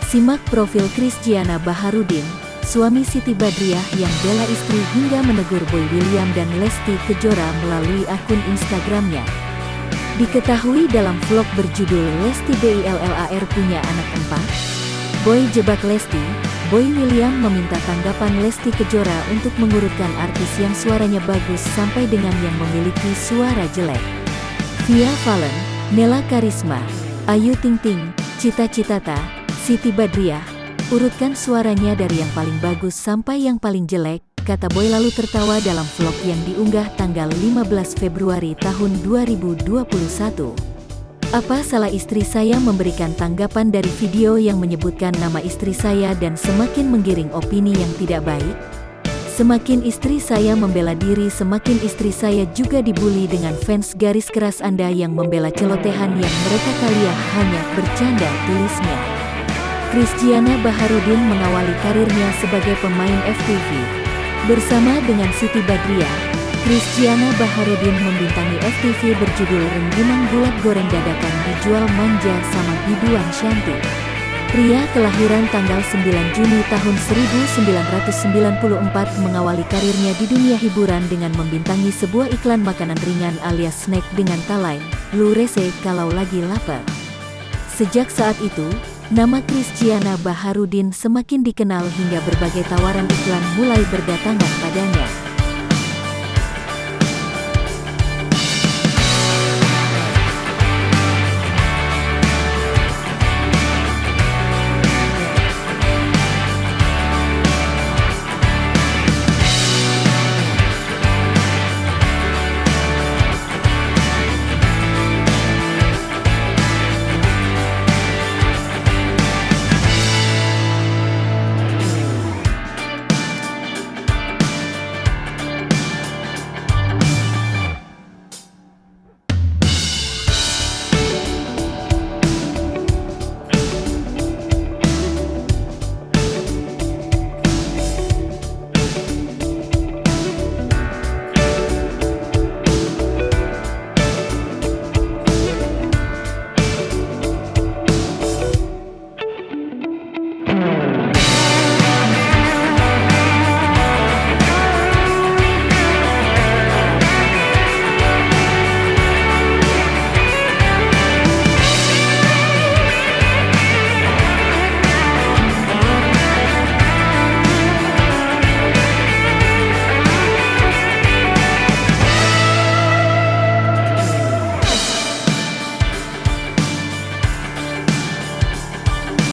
Simak profil Christiana Baharudin, suami Siti Badriah yang bela istri hingga menegur Boy William dan Lesti Kejora melalui akun Instagramnya. Diketahui dalam vlog berjudul Lesti BILLAR punya anak 4, Boy jebak Lesti, Boy William meminta tanggapan Lesti Kejora untuk mengurutkan artis yang suaranya bagus sampai dengan yang memiliki suara jelek. Via Valen, Nela Karisma, Ayu Ting Ting, Cita Citata, Siti Badriah, urutkan suaranya dari yang paling bagus sampai yang paling jelek, kata Boy lalu tertawa dalam vlog yang diunggah tanggal 15 Februari tahun 2021. Apa salah istri saya memberikan tanggapan dari video yang menyebutkan nama istri saya dan semakin menggiring opini yang tidak baik? Semakin istri saya membela diri, semakin istri saya juga dibully dengan fans garis keras Anda yang membela celotehan yang mereka kalian hanya bercanda, tulisnya. Christiana Baharudin mengawali karirnya sebagai pemain FTV. Bersama dengan Siti Badriah, Christiana Baharudin membintangi FTV berjudul Rengginang Bulat Goreng Dadakan Dijual Manja sama Biduan Shanti. Pria kelahiran tanggal 9 Juni tahun 1994 mengawali karirnya di dunia hiburan dengan membintangi sebuah iklan makanan ringan alias snack dengan tagline, "Lu rese kalau lagi lapar." Sejak saat itu, nama Christiana Baharudin semakin dikenal hingga berbagai tawaran iklan mulai berdatangan padanya.